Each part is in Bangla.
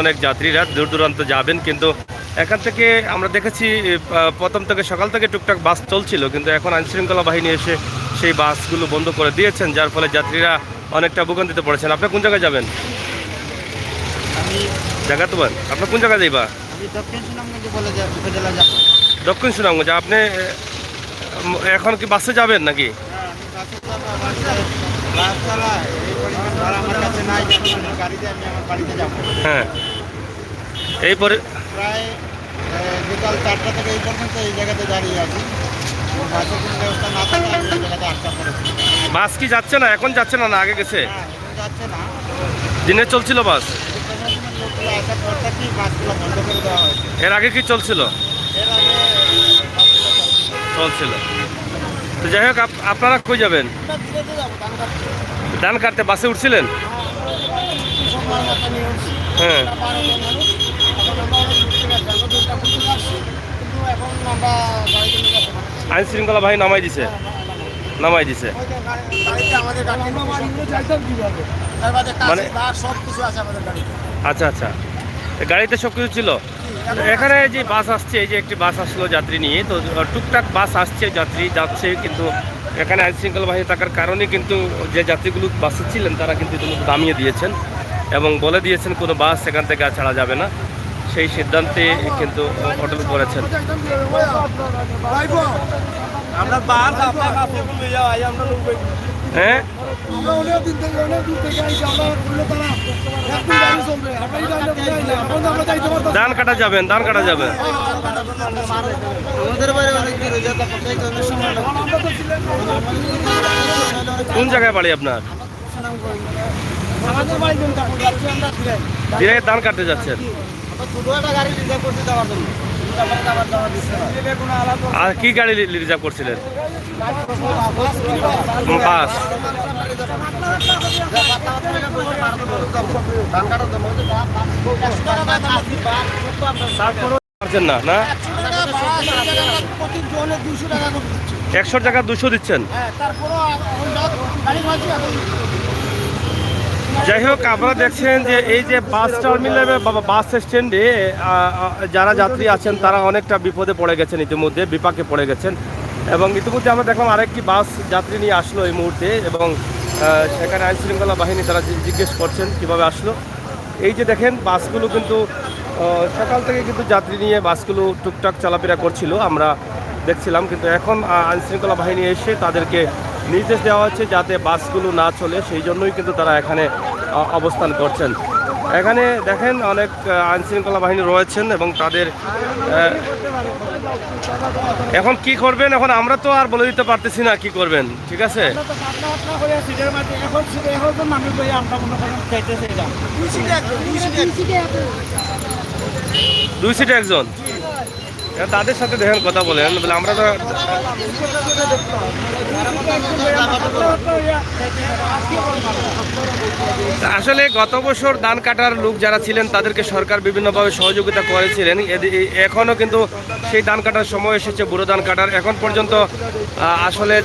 অনেক যাত্রীরা দূর দূরান্ত যাবেন, কিন্তু এখান থেকে আমরা দেখেছি প্রথম থেকে সকাল থেকে টুকটাক বাস চলছিল, কিন্তু এখন আইনশৃঙ্খলা বাহিনী এসে সেই বাসগুলো বন্ধ করে দিয়েছেন, যার ফলে যাত্রীরা অনেকটা ভোগান্তিতে পড়েছেন। আপনি কোন জায়গায় যাবেন? জায়গা তোমার, আপনার কোন জায়গায় যাইবা? দক্ষিণ সুনামগঞ্জ। আপনি এখন কি বাসে যাবেন নাকি? হ্যাঁ, এই পরে প্রায় বিকাল 4টা থেকে এই পর্যন্ত এই জায়গাতে দাঁড়িয়ে আছি। বাসের কোনো ব্যবস্থা না থাকলে আমি এই জায়গাতে আটকা পড়েছি। বাস কি যাচ্ছে না? এখন যাচ্ছে না, না আগে গেছে? যাচ্ছে না, দিনে চলছিল বাস? প্রশাসনের লোকগুলো আসার পর থেকেই বাসগুলো বন্ধ করে দেওয়া হয়েছে। এর আগে কি চলছিল? এর আগে বাসগুলো চলছিল। তো যাই হোক, আপনারা কই যাবেন? ধান কাটতে বাসে উঠছিলেন? হ্যাঁ, আইন শৃঙ্খলা বাহিনী নামাই দিছে। মানে আচ্ছা আচ্ছা, গাড়িতে সব কিছু ছিল। এখানে যে বাস আসছে, এই যে একটি বাস আসলো যাত্রী নিয়ে, তো টুকটাক বাস আসছে, যাত্রী যাচ্ছে, কিন্তু এখানে আইন শৃঙ্খলা বাহিনী থাকার কারণে কিন্তু যে যাত্রীগুলো বাসে ছিলেন তারা কিন্তু নামিয়ে দিয়েছেন এবং বলে দিয়েছেন কোনো বাস সেখান থেকে আর ছাড়া যাবে না। সেই সিদ্ধান্তে কিন্তু অটল করেছেন। হ্যাঁ, ধান কাটা যাবেন, ধান কাটা যাবেন। কোন জায়গায় বাড়ি আপনার? দিনে ধান কাটতে যাচ্ছেন? আর কি গাড়ি রিজার্ভ করছিলেন? বাস। পারছেন না? না, 100 টাকা 200 দিচ্ছেন। যাই হোক, আপনারা দেখছেন যে এই যে বাস টার্মিনালে বা বাস স্ট্যান্ডে যারা যাত্রী আছেন তারা অনেকটা বিপদে পড়ে গেছেন, ইতিমধ্যে বিপাকে পড়ে গেছেন। এবং ইতিমধ্যে আমরা দেখলাম আরেকটি বাস যাত্রী নিয়ে আসলো এই মুহূর্তে, এবং সেখানে আইন শৃঙ্খলা বাহিনী তারা জিজ্ঞেস করছেন কিভাবে আসলো। এই যে দেখেন বাসগুলো কিন্তু সকাল থেকে কিন্তু যাত্রী নিয়ে বাসগুলো টুকটাক চলাফেরা করছিল, আমরা দেখছিলাম, কিন্তু এখন আইন শৃঙ্খলা বাহিনী এসে তাদেরকে নির্দেশ দেওয়া হচ্ছে যাতে বাসগুলো না চলে, সেই জন্যই কিন্তু তারা এখানে অবস্থান করছেন। এখানে দেখেন অনেক আইন শৃঙ্খলা বাহিনী রয়েছেন এবং তাদের এখন কি করবেন, এখন আমরা তো আর বলে দিতে পারতেছি না কি করবেন, ঠিক আছে? দুই সিটে একজন, তাদের সাথে দেখেন কথা বলেন, বলে আমরা তো আসলে গত বছর ধান কাটার লোক যারা ছিলেন তাদেরকে সরকার বিভিন্নভাবে সহযোগিতা করেছিলেন। এখনও কিন্তু সেই ধান কাটার সময় এসেছে, বুড়ো ধান কাটার। এখন পর্যন্ত আসলে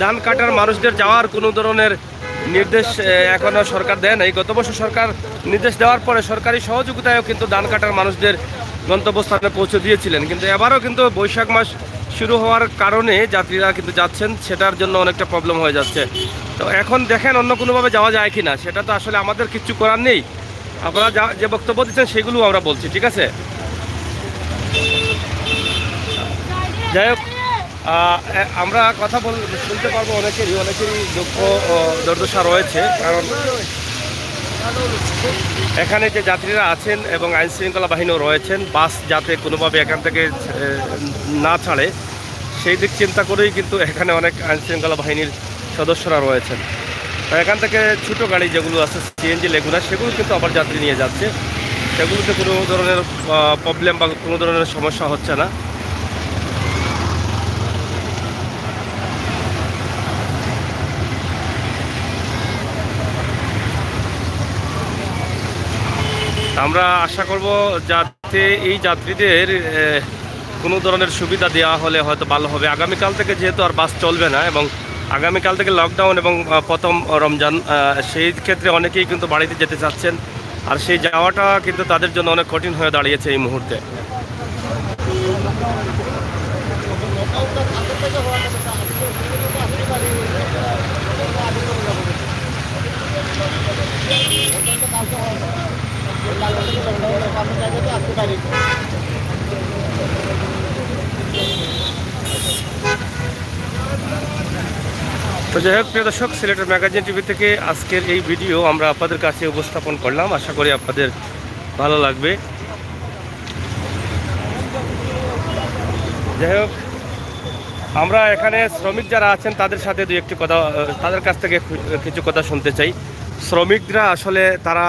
ধান কাটার মানুষদের যাওয়ার কোনো ধরনের নির্দেশ এখনও সরকার দেয় নাই। গত বছর সরকার নির্দেশ দেওয়ার পরে সরকারি সহযোগিতায়ও কিন্তু ধান কাটার মানুষদের গন্তব্যস্থানে পৌঁছে দিয়েছিলেন, কিন্তু এবারও কিন্তু বৈশাখ মাস শুরু হওয়ার কারণে যাত্রীরা কিন্তু যাচ্ছেন, সেটার জন্য অনেকটা প্রবলেম হয়ে যাচ্ছে। তো এখন দেখেন অন্য কোনোভাবে যাওয়া যায় কি না, সেটা তো আসলে আমাদের কিচ্ছু করার নেই। আপনারা যে বক্তব্য দিচ্ছেন সেগুলো আমরা বলছি, ঠিক আছে? যাই হোক, আমরা কথা শুনতে পারবো অনেকেরই দুঃখ দুর্দশা রয়েছে, কারণ এখানে যে যাত্রীরা আছেন এবং আইন শৃঙ্খলা বাহিনীও রয়েছেন, বাস যাতে কোনোভাবে এখান থেকে না ছাড়ে সেই দিক চিন্তা করেই কিন্তু এখানে অনেক আইন শৃঙ্খলা বাহিনীর সদস্যরা রয়েছেন। এখান থেকে ছোটো গাড়ি যেগুলো আছে, সিএনজি লেগুনা, সেগুলো কিন্তু আবার যাত্রী নিয়ে যাচ্ছে, সেগুলোতে কোনো ধরনের প্রবলেম বা কোনো ধরনের সমস্যা হচ্ছে না। আমরা আশা করব যাতে এই যাত্রীদের কোনো ধরনের সুবিধা দেওয়া হলে হয়তো ভালো হবে। আগামীকাল থেকে যেহেতু আর বাস চলবে না এবং আগামীকাল থেকে লকডাউন এবং প্রথম রমজান, সেই ক্ষেত্রে অনেকেই কিন্তু বাড়িতে যেতে চাচ্ছেন। আর সেই যাওয়াটা কিন্তু তাদের জন্য অনেক কঠিন হয়ে দাঁড়িয়েছে এই মুহূর্তে। তো যাই হোক প্রিয় দর্শক, সিলেটের ম্যাগাজিন টিভি থেকে আজকের এই ভিডিও আমরা আপনাদের কাছে উপস্থাপন করলাম। আশা করি আপনাদের ভালো লাগবে। যাই হোক, আমরা এখানে শ্রমিক যারা আছেন তাদের সাথে দুই একটি কথা, তাদের কাছ থেকে কিছু কথা শুনতে চাই। শ্রমিকরা আসলে তারা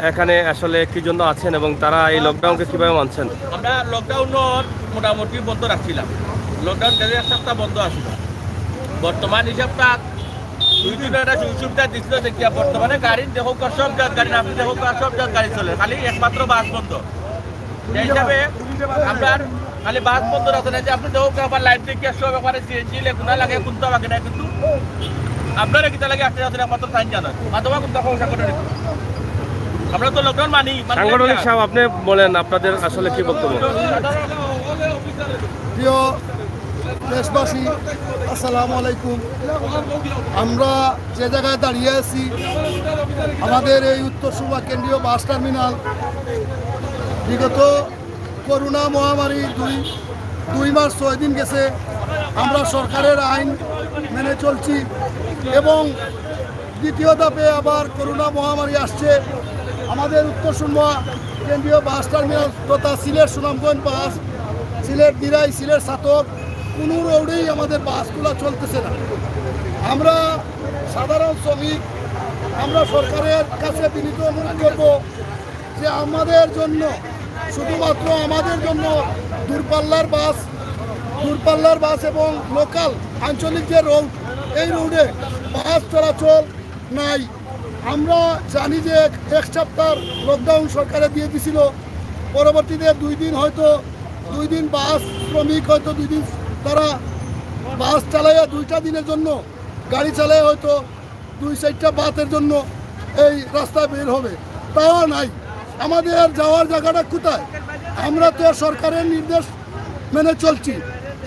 এখানে আসলে কি জন্য আছেন এবং তারা এই লকডাউনকে কীভাবে মানছেন? আমরা লকডাউনত মোটামুটি বন্ধ রাখছিলাম। লকডাউন দেড় এক সপ্তাহ বন্ধ আসছিল। বর্তমান হিসাবটা 2 দিনের একটা সুবিধা দিচ্ছিল দেখিয়া বর্তমানে গাড়ি দেখো সব জাত গাড়ি আপনি দেখো সব জাত গাড়ি চলে, খালি একমাত্র বাস বন্ধ। সেই হিসাবে আপনার খালি বাস বন্ধ রাখতে না যে আপনি দেখো আবার লাইন থেকে সব ব্যাপারে সিএনজি লেগুনা লাগে কোনটা লাগে না, কিন্তু আপনারা কিতা লাগে আপনি যাতে একমাত্র টাইম জানেন মাধ্যমে কোনটা সমস্যা করে আমরা তো লকডাউন মানি। সাংগঠনিক সাহেব, আপনি বলেন আপনাদের আসলে কি বক্তব্য? প্রিয় দেশবাসী, আসসালামু আলাইকুম। আমরা যে জায়গায় দাঁড়িয়ে আছি, আমাদের এই উত্তর সুবা কেন্দ্রীয় বাস টার্মিনাল বিগত করোনা মহামারী 2 মাস 6 দিন গেছে। আমরা সরকারের আইন মেনে চলছি এবং দ্বিতীয় ধাপে আবার করোনা মহামারী আসছে। আমাদের উত্তর সুবা কেন্দ্রীয় বাস টার্মিনাল তথা সিলেট সুনামগঞ্জ বাস, সিলেট দিরাই, সিলেট সাতক, কোনো রোডেই আমাদের বাসগুলো চলতেছে না। আমরা সাধারণ শ্রমিক, আমরা সরকারের কাছে বিনীত অনুরোধ করব যে আমাদের জন্য, শুধুমাত্র আমাদের জন্য দূরপাল্লার বাস এবং লোকাল আঞ্চলিক যে রোড, এই রোডে বাস চলাচল নাই। আমরা জানি যে 1 সপ্তাহ লকডাউন সরকারে দিয়ে দিছিল। পরবর্তীতে 2 দিন বাস শ্রমিক হয়তো 2 দিন তারা বাস চালাইয়া 2টা দিনের জন্য গাড়ি চালায় হয়তো 2-4টা বাসের জন্য এই রাস্তায় বের হবে, তাও নাই। আমাদের যাওয়ার জায়গাটা কোথায়? আমরা তো সরকারের নির্দেশ মেনে চলছি।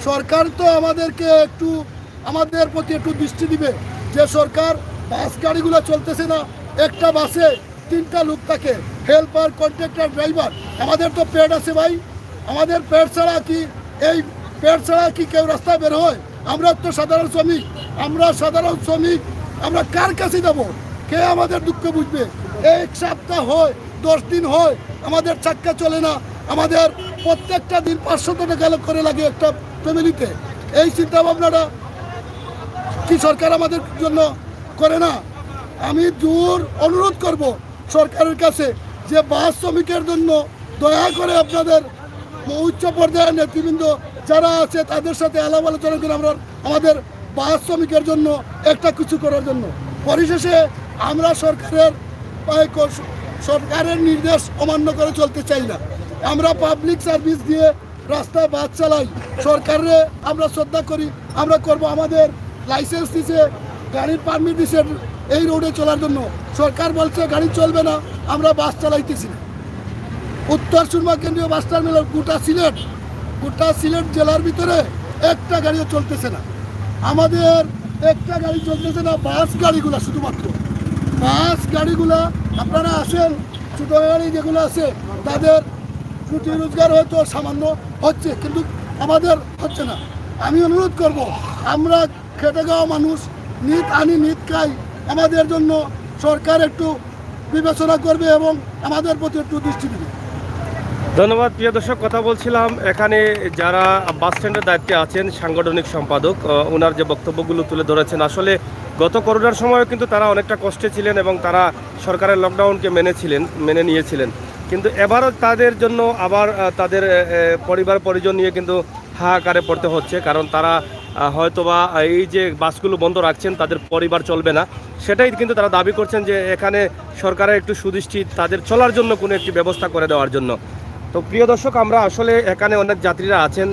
সরকার তো আমাদের প্রতি একটু দৃষ্টি দিবে যে সরকার বাস গাড়িগুলো চলতেছে না, একটা বাসে 3টা লোক থাকে, হেল্পার, কন্ট্রাক্টর, ড্রাইভার। আমাদের তো পেড আছে ভাই, আমাদের পেড ছাড়া কি কেউ রাস্তায় বের হয়? আমরা তো সাধারণ শ্রমিক, আমরা কার কাছে যাবো? কে আমাদের দুঃখ বুঝবে? 1 সপ্তাহ হয়, 10 দিন হয়, আমাদের চাক্কা চলে না। আমাদের প্রত্যেকটা দিন 500 টাকা করে লাগে একটা ফ্যামিলিতে। এই চিন্তা ভাবনাটা কি সরকার আমাদের জন্য করে না? আমি জোর অনুরোধ করব সরকারের কাছে যে বাস শ্রমিকের জন্য দয়া করে আপনাদের উচ্চ পর্যায়ের নেতৃবৃন্দ যারা আছে তাদের সাথে আলাপ আলোচনা করে আমরা আমাদের বাস শ্রমিকের জন্য একটা কিছু করার জন্য। পরিশেষে আমরা সরকারের নির্দেশ অমান্য করে চলতে চাই না। আমরা পাবলিক সার্ভিস দিয়ে রাস্তায় বাস চালাই, সরকারে আমরা শ্রদ্ধা করি, আমরা করব। আমাদের লাইসেন্স দিছে, গাড়ির পারমিট দিছে এই রোডে চলার জন্য। সরকার বলছে গাড়ি চলবে না, আমরা বাস চালাইতেছি না। উত্তর সুরমা কেন্দ্রীয় বাস টার্মিনাল গোটা সিলেট জেলার ভিতরে একটা গাড়িও চলতেছে না। আমাদের একটা গাড়ি চলতেছে না, বাস গাড়িগুলা, শুধুমাত্র বাস গাড়িগুলা। আপনারা আসেন, ছোটো গাড়ি যেগুলো আছে তাদের রুটি রোজগার হয়তো সামান্য হচ্ছে, কিন্তু আমাদের হচ্ছে না। আমি অনুরোধ করব, আমরা খেটে খাওয়া মানুষ, নিত আনি নিত খাই, আমাদের জন্য সরকার একটু বিবেচনা করবে এবং আমাদের প্রতি একটু দৃষ্টি দেবে। ধন্যবাদ প্রিয় দর্শক। কথা বলছিলাম এখানে যারা বাস স্ট্যান্ডের দায়িত্বে আছেন, সাংগঠনিক সম্পাদক, ওনার যে বক্তব্যগুলো তুলে ধরেছেন, আসলে গত করোনার সময়ও কিন্তু তারা অনেকটা কষ্টে ছিলেন এবং তারা সরকারের লকডাউনকে মেনে নিয়েছিলেন। কিন্তু এবারও তাদের জন্য আবার তাদের পরিবার পরিজন নিয়ে কিন্তু হাহাকারে পড়তে হচ্ছে, কারণ তারা হয়তোবা এই যে বাসগুলো বন্ধ রাখছেন তাদের পরিবার চলবে না, সেটাই কিন্তু তারা দাবি করছেন যে এখানে সরকারের একটু সুদৃষ্টি তাদের চলার জন্য কোনো একটি ব্যবস্থা করে দেওয়ার জন্য। তো প্রিয় দর্শক, আমরা আসলে এখানে অনেক যাত্রীরা আছেন,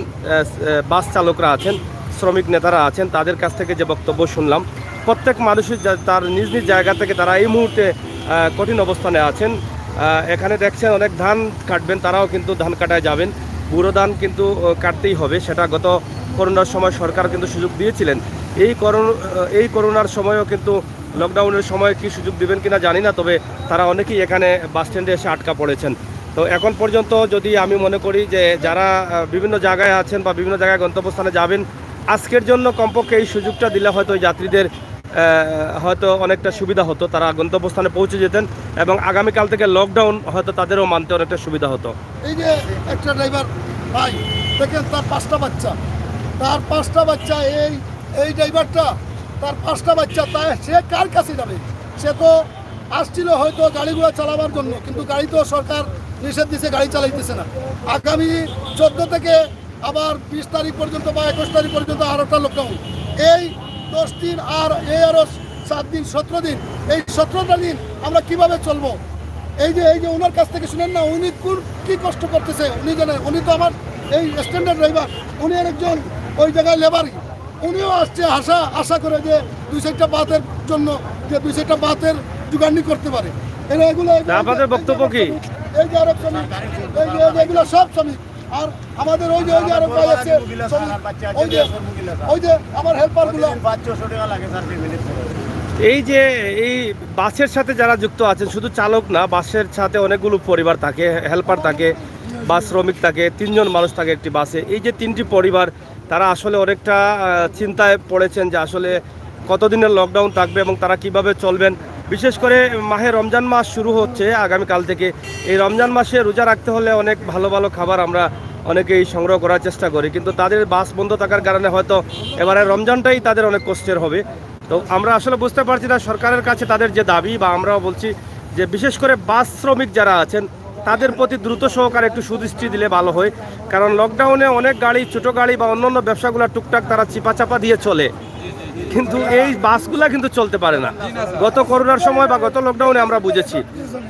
বাস চালকরা আছেন, শ্রমিক নেতারা আছেন, তাদের কাছ থেকে যে বক্তব্য শুনলাম, প্রত্যেক মানুষই তার নিজ নিজ জায়গা থেকে তারা এই মুহূর্তে কঠিন অবস্থানে আছেন। এখানে দেখছেন অনেক ধান কাটবেন, তারাও কিন্তু ধান কাটায় যাবেন। বুড়ো ধান কিন্তু কাটতেই হবে, সেটা গত করোনার সময় সরকার কিন্তু সুযোগ দিয়েছিলেন। এই করোনার সময়ও কিন্তু লকডাউনের সময় কি সুযোগ দিবেন কিনা জানি না, তবে তারা অনেকেই এখানে বাস স্ট্যান্ডে এসে আটকা পড়েছেন। তো এখন পর্যন্ত যদি আমি মনে করি যে যারা বিভিন্ন জায়গায় আছেন বা বিভিন্ন জায়গায় গন্তব্যস্থানে যাবেন, আজকের জন্য কমপক্ষে এই সুযোগটা দিলে হয়তো ওই যাত্রীদের হয়তো অনেকটা সুবিধা হতো, তারা গন্তব্যস্থানে পৌঁছে যেতেন এবং আগামীকাল থেকে লকডাউন হয়তো তাদেরও মানতে অনেকটা সুবিধা হতো। এই যে একটা ড্রাইভার ভাই দেখেন, তার 5টা বাচ্চা, এই ড্রাইভারটা তার 5টা বাচ্চা, তাই সে কার কাছে যাবে? সে তো আসছিল হয়তো গাড়িগুলো চালাবার জন্য, কিন্তু গাড়ি তো সরকার নিষেধ দিছে, গাড়ি চালাইতেছে না। আগামী 14 থেকে আবার 20 তারিখ পর্যন্ত বা 21 তারিখ পর্যন্ত আর একটা লকডাউন। এই 10 দিন আর আরও 7 দিন, 17 দিন, এই 17টা দিন আমরা কিভাবে চলবো? এই যে ওনার কাছ থেকে শুনেন না, উনি কি কষ্ট করতেছে উনি জানেন। উনি তো আমার এই স্ট্যান্ডার্ড ড্রাইভার, উনি একজন ওই জায়গায় লেবারই। উনিও আসছে আশা করে যে 2-4টা বাতের জন্য, যে 2-4টা বাতের জোগাড় করতে পারে। এগুলো আপনাদের বক্তব্য কি? এই যে আরব শ্রমিক, এই যে এগুলো সব শ্রমিক। আর আমাদের ওই যে আরব ভাই আছে, ওই যে আমার হেল্পারগুলো। এই বাসের সাথে যারা যুক্ত আছেন, শুধু চালক না, বাসের সাথে অনেকগুলো পরিবার থাকে, হেল্পার থাকে, বাস শ্রমিক থাকে, 3 জন মানুষ থাকে একটি বাসে। এই যে 3টি পরিবার, তারা আসলে অনেকটা চিন্তায় পড়েছেন যে আসলে কতদিনের লকডাউন থাকবে এবং তারা কিভাবে চলবেন। বিশেষ করে মাহে রমজান মাস শুরু হচ্ছে আগামীকাল থেকে। এই রমজান মাসে রোজা রাখতে হলে অনেক ভালো ভালো খাবার আমরা অনেকেই সংগ্রহ করার চেষ্টা করি, কিন্তু তাদের বাস বন্ধ থাকার কারণে হয়তো এবারে রমজানটাই তাদের অনেক কষ্টের হবে। তো আমরা আসলে বুঝতে পারছি না সরকারের কাছে তাদের যে দাবি, বা আমরাও বলছি যে বিশেষ করে বাস শ্রমিক যারা আছেন তাদের প্রতি দ্রুত সহকারে একটু সুদৃষ্টি দিলে ভালো হয়। কারণ লকডাউনে অনেক গাড়ি, ছোটো গাড়ি বা অন্যান্য ব্যবসাগুলো টুকটাক তারা চিপাচাপা দিয়ে চলে, কিন্তু এই বাসগুলা কিন্তু চলতে পারে না। গত করোনার সময় বা গত লকডাউনে আমরা বুঝেছি।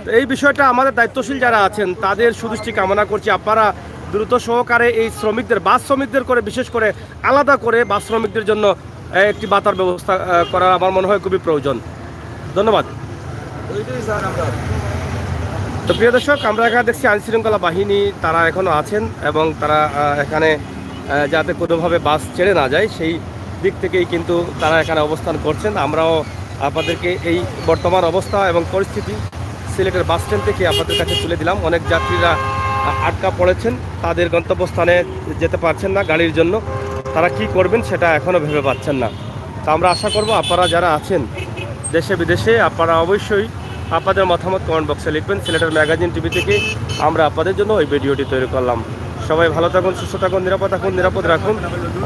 তো এই বিষয়টা আমাদের দায়িত্বশীল যারা আছেন তাদের সুদৃষ্টি কামনা করছি। আপনারা দ্রুত সহকারে এই শ্রমিকদের, বাস শ্রমিকদের করে বিশেষ করে আলাদা করে বাস শ্রমিকদের জন্য একটি বাতার ব্যবস্থা করা আমার মনে হয় খুবই প্রয়োজন। ধন্যবাদ। তো প্রিয় দর্শক, আমরা এখানে দেখছি আইনশৃঙ্খলা বাহিনী তারা এখনও আছেন এবং তারা এখানে যাতে কোনোভাবে বাস ছেড়ে না যায় সেই দিক থেকেই কিন্তু তারা এখানে অবস্থান করছেন। আমরাও আপনাদেরকে এই বর্তমান অবস্থা এবং পরিস্থিতি সিলেটের বাস স্ট্যান্ড থেকে আপনাদের কাছে তুলে দিলাম। অনেক যাত্রীরা আটকা পড়েছেন, তাদের গন্তব্যস্থানে যেতে পারছেন না গাড়ির জন্য। তারা কি করবেন সেটা এখনও ভেবে পাচ্ছেন না। তা আমরা আশা করব আপনারা যারা আছেন দেশে বিদেশে, আপনারা অবশ্যই আপনাদের মতামত কমেন্ট বক্সে লিখবেন। সিলেটের ম্যাগাজিন টিভি থেকে আমরা আপনাদের জন্য ওই ভিডিওটি তৈরি করলাম। সবাই ভালো থাকুন, সুস্থ থাকুন, নিরাপদ থাকুন, নিরাপদ রাখুন,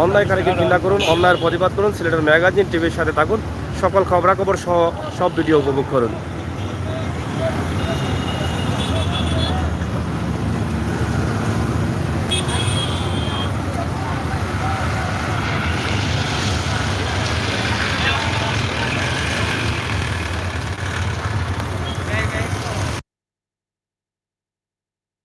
অন্যায়কারীকে ঘৃণা করুন, অন্যায়ের প্রতিবাদ করুন, সিলেটের ম্যাগাজিন টিভির সাথে থাকুন, সকল খবরাখবর সহ সব ভিডিও উপভোগ করুন।